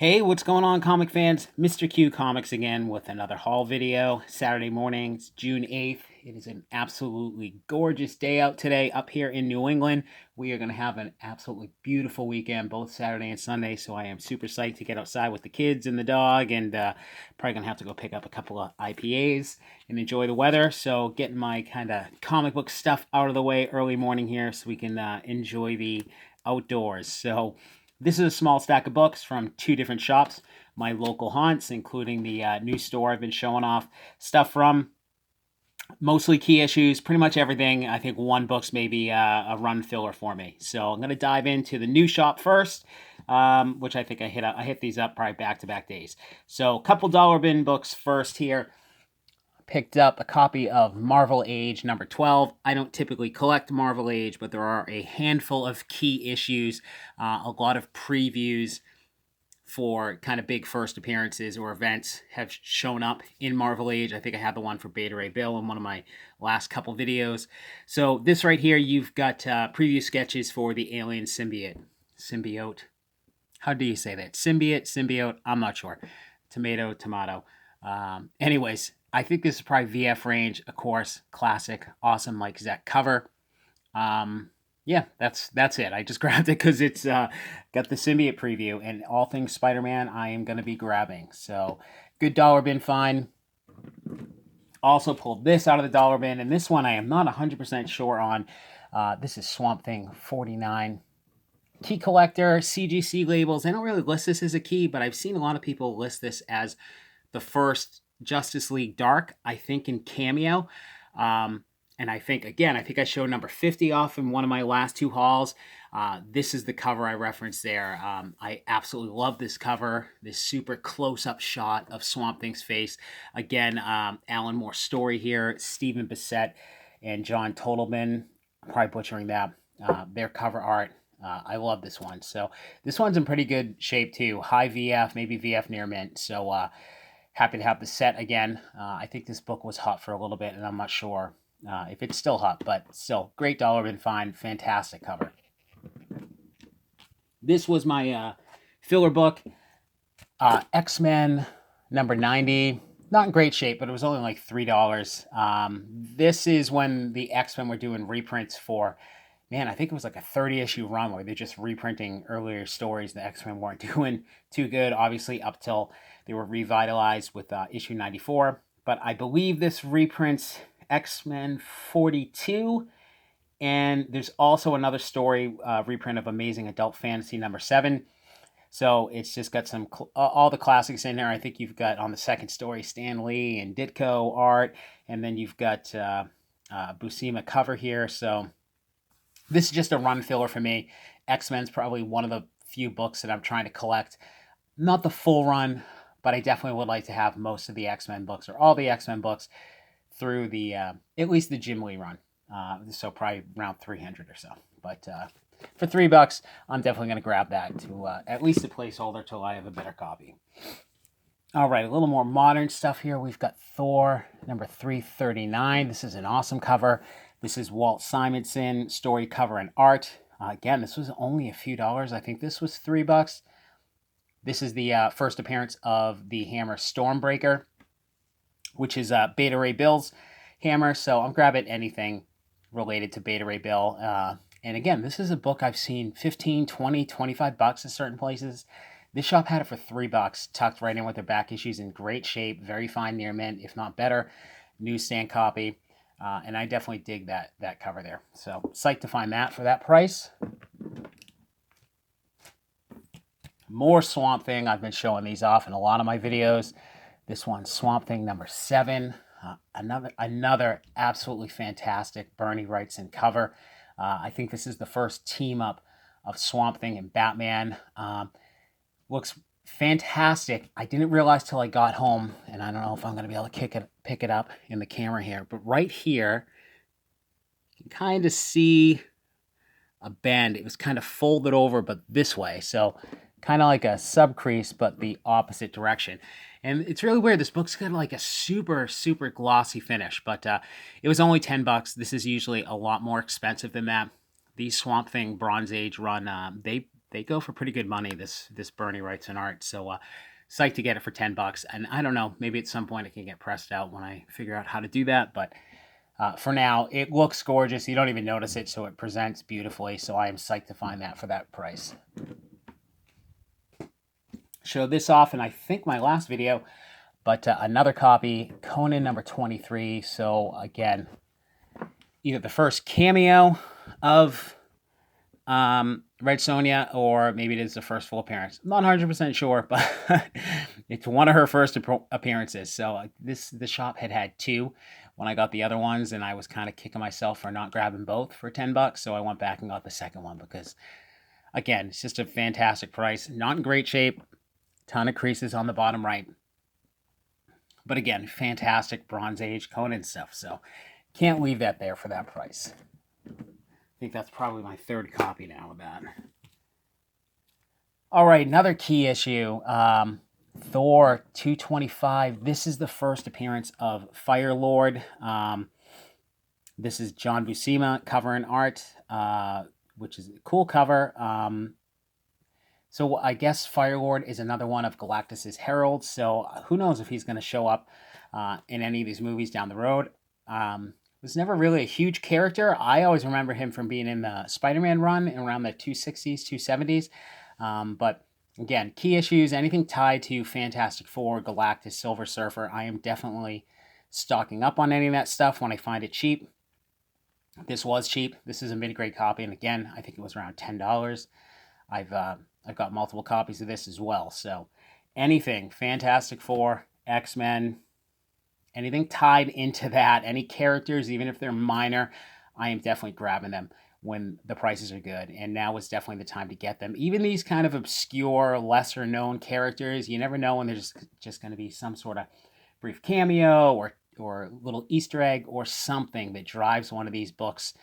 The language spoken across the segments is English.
Hey, what's going on, comic fans? Mr. Q Comics again with another haul video. Saturday morning, it's June 8th. It is an absolutely gorgeous day out today up here in New England. We are going to have an absolutely beautiful weekend, both Saturday and Sunday, so I am super psyched to get outside with the kids and the dog, and probably going to have to go pick up a couple of IPAs and enjoy the weather. So getting my kind of comic book stuff out of the way early morning here so we can enjoy the outdoors. So this is a small stack of books from two different shops, my local haunts, including the new store I've been showing off stuff from. Mostly key issues, pretty much everything. I think one book's maybe a run filler for me. So I'm going to dive into the new shop first, which I think I hit these up probably back-to-back days. So a couple dollar bin books first here. Picked up a copy of Marvel Age number 12. I don't typically collect Marvel Age, but there are a handful of key issues, a lot of previews for kind of big first appearances or events have shown up in Marvel Age. I think I had the one for Beta Ray Bill in one of my last couple videos. So this right here, you've got preview sketches for the Alien Symbiote. How do you say that? Symbiote, I'm not sure. Tomato. Anyways, I think this is probably VF range, of course, classic, awesome Mike Zeck cover. Yeah, that's it. I just grabbed it because it's got the symbiote preview, and all things Spider-Man I am going to be grabbing. So good dollar bin find. Also pulled this out of the dollar bin, and this one I am not 100% sure on. This is Swamp Thing 49. Key collector, CGC labels. They don't really list this as a key, but I've seen a lot of people list this as the first Justice League Dark, I think in Cameo. And I think I showed number 50 off in one of my last two hauls. This is the cover I referenced there. I absolutely love this cover, this super close-up shot of Swamp Thing's face. Again, Alan Moore's story here, Stephen Bissett and John Totalman, I'm probably butchering that, their cover art. I love this one. So this one's in pretty good shape too. High VF, maybe VF near mint. So happy to have the set again. I think this book was hot for a little bit, and I'm not sure if it's still hot, but still, great dollar bin find, fantastic cover. This was my filler book, XMen number 90. Not in great shape, but it was only like $3. This is when the X-Men were doing reprints for, man, I think it was like a 30-issue run where they're just reprinting earlier stories. The X-Men weren't doing too good, obviously, up till they were revitalized with issue 94. But I believe this reprints X-Men 42, and there's also another story reprint of Amazing Adult Fantasy number 7. So it's just got some all the classics in there. I think you've got on the second story Stan Lee and Ditko art, and then you've got Buscema cover here. So this is just a run filler for me. X-Men's probably one of the few books that I'm trying to collect. Not the full run, but I definitely would like to have most of the X-Men books or all the X-Men books through the at least the Jim Lee run. So probably around 300 or so. But for $3, I'm definitely going to grab that to at least a placeholder till I have a better copy. All right, a little more modern stuff here. We've got Thor number 339. This is an awesome cover. This is Walt Simonson, story, cover, and art. Again, this was only a few dollars. I think this was $3. This is the first appearance of the Hammer Stormbreaker, which is Beta Ray Bill's hammer. So I'm grabbing anything related to Beta Ray Bill. And again, this is a book I've seen 15, 20, 25 bucks in certain places. This shop had it for $3, tucked right in with their back issues in great shape, very fine near mint, if not better. Newsstand copy. And I definitely dig that cover there. So psyched to find that for that price. More Swamp Thing. I've been showing these off in a lot of my videos. This one's Swamp Thing number 7. Another absolutely fantastic Bernie Wrightson cover. I think this is the first team up of Swamp Thing and Batman. Looks fantastic. I didn't realize till I got home, and I don't know if I'm going to be able to pick it up in the camera here, but right here, you can kind of see a bend. It was kind of folded over, but this way. So kind of like a sub crease, but the opposite direction. And it's really weird. This book's got like a super, super glossy finish, but it was only $10. This is usually a lot more expensive than that. These Swamp Thing Bronze Age run, they they go for pretty good money, this Bernie Wrightson art. So psyched to get it for $10. And I don't know, maybe at some point it can get pressed out when I figure out how to do that. But for now, it looks gorgeous. You don't even notice it, so it presents beautifully. So I am psyched to find that for that price. Show this off in I think my last video, but another copy, Conan number 23. So again, either the first cameo of Red Sonja, or maybe it is the first full appearance. I'm not 100% sure, but it's one of her first appearances. So the shop had two when I got the other ones, and I was kind of kicking myself for not grabbing both for $10. So I went back and got the second one because, again, it's just a fantastic price. Not in great shape. Ton of creases on the bottom right. But again, fantastic Bronze Age Conan stuff. So can't leave that there for that price. I think that's probably my third copy now of that. All right, another key issue. Thor 225. This is the first appearance of Fire Lord. This is John Buscema cover and art, which is a cool cover. So I guess Fire Lord is another one of Galactus's heralds. So who knows if he's going to show up in any of these movies down the road. Was never really a huge character. I always remember him from being in the Spiderman run around the 260s, 270s. But again, key issues, anything tied to Fantastic Four, Galactus, Silver Surfer, I am definitely stocking up on any of that stuff when I find it cheap. This was cheap. This is a mid-grade copy, and again, I think it was around $10. I've got multiple copies of this as well. So anything Fantastic Four, XMen, anything tied into that, any characters, even if they're minor, I am definitely grabbing them when the prices are good. And now is definitely the time to get them. Even these kind of obscure, lesser known characters, you never know when there's just going to be some sort of brief cameo or little Easter egg or something that drives one of these books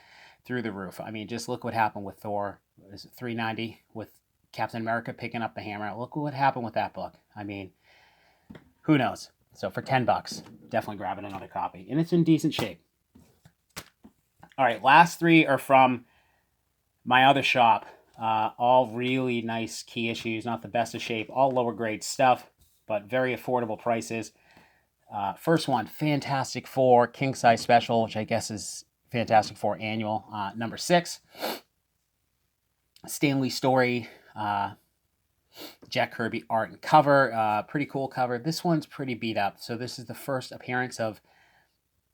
through the roof. I mean, just look what happened with Thor. Is it 390 with Captain America picking up the hammer? Look what happened with that book. I mean, who knows? So for $10, definitely grabbing another copy. And it's in decent shape. All right, last three are from my other shop. All really nice key issues, not the best of shape, all lower grade stuff, but very affordable prices. First one, Fantastic Four King Size Special, which I guess is Fantastic Four Annual, number 6. Stanley Story, Jack Kirby art and cover. Pretty cool cover. This one's pretty beat up. So this is the first appearance of,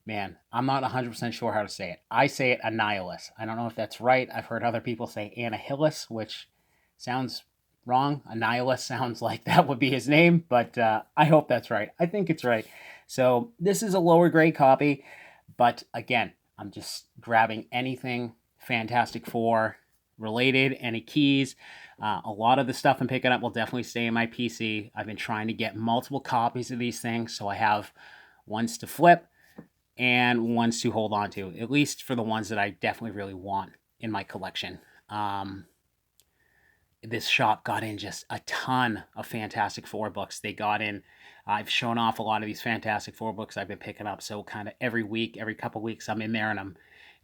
man, I'm not 100% sure how to say it. I say it Annihilus. I don't know if that's right. I've heard other people say Annihilus, which sounds wrong. Annihilus sounds like that would be his name, but I hope that's right. I think it's right. So this is a lower grade copy, but again, I'm just grabbing anything Fantastic Four related, any keys. A lot of the stuff I'm picking up will definitely stay in my PC. I've been trying to get multiple copies of these things, so I have ones to flip and ones to hold on to, at least for the ones that I definitely really want in my collection. This shop got in just a ton of Fantastic Four books. They got in, I've shown off a lot of these Fantastic Four books I've been picking up, so kind of every week, every couple weeks, I'm in there and I'm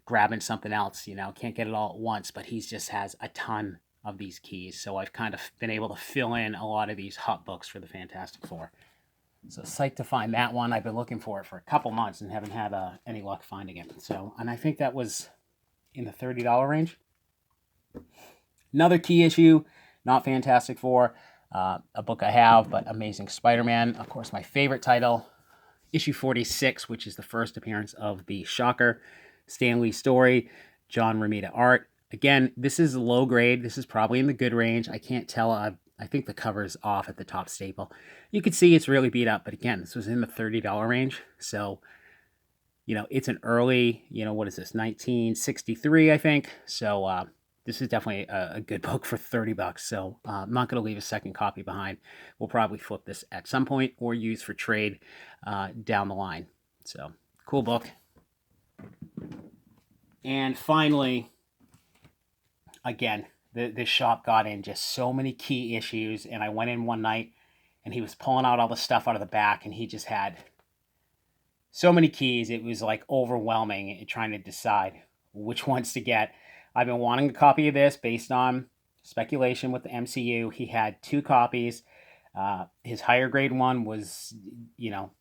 grabbing something else. You know, can't get it all at once, but he just has a ton of these keys, so I've kind of been able to fill in a lot of these hot books for the Fantastic Four. So psyched to find that one. I've been looking for it for a couple months and haven't had any luck finding it. So, and I think that was in the $30 range. Another key issue, not Fantastic Four, a book I have, but Amazing Spider-Man. Of course, my favorite title, issue 46, which is the first appearance of the Shocker. Stanley Story, John Romita art. Again, this is low grade. This is probably in the good range. I can't tell. I think the cover is off at the top staple. You can see it's really beat up, but again, this was in the $30 range. So, you know, it's an early, you know, what is this, 1963, I think. So this is definitely a good book for $30. So I'm not going to leave a second copy behind. We'll probably flip this at some point or use for trade down the line. So cool book. And finally, again, this shop got in just so many key issues, and I went in one night and he was pulling out all the stuff out of the back, and he just had so many keys. It was like overwhelming trying to decide which ones to get. I've been wanting a copy of this based on speculation with the MCU. He had 2 copies. His higher grade one was, you know,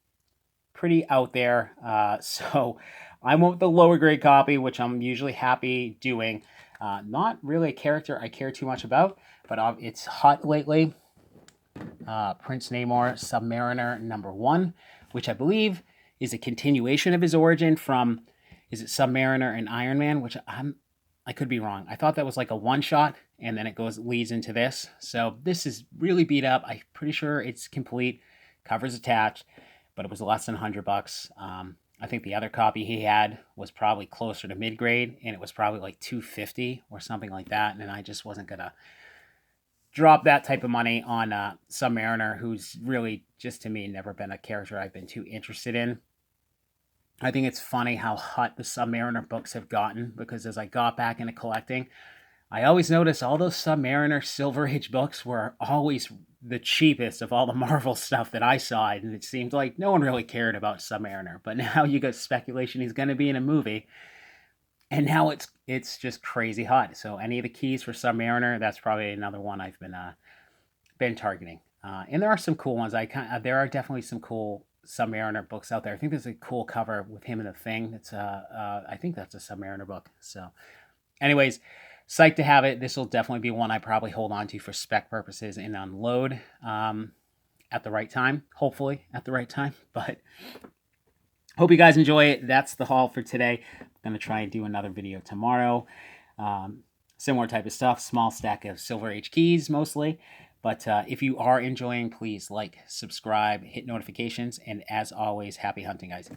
pretty out there. So I went with the lower grade copy, which I'm usually happy doing. Not really a character I care too much about, but it's hot lately. Prince Namor, Submariner #1, which I believe is a continuation of his origin from, is it Submariner and Iron Man, which I could be wrong. I thought that was like a one shot, and then it leads into this. So this is really beat up. I'm pretty sure it's complete, covers attached, but it was less than $100. I think the other copy he had was probably closer to mid grade, and it was probably like $250 or something like that. And I just wasn't gonna drop that type of money on Submariner, who's really just to me never been a character I've been too interested in. I think it's funny how hot the Submariner books have gotten, because as I got back into collecting, I always noticed all those Submariner Silver Age books were always the cheapest of all the Marvel stuff that I saw, and it seemed like no one really cared about Submariner. But now you got speculation he's going to be in a movie, and now it's just crazy hot. So any of the keys for Submariner, that's probably another one I've been targeting. And there are some cool ones. There are definitely some cool Submariner books out there. I think there's a cool cover with him and the Thing. It's I think that's a Submariner book. So, anyways, psyched to have it. This will definitely be one I probably hold on to for spec purposes and unload at the right time. Hopefully at the right time. But hope you guys enjoy it. That's the haul for today. I'm gonna try and do another video tomorrow. Similar type of stuff. Small stack of Silver Age keys mostly. But if you are enjoying, please like, subscribe, hit notifications, and as always, happy hunting, guys.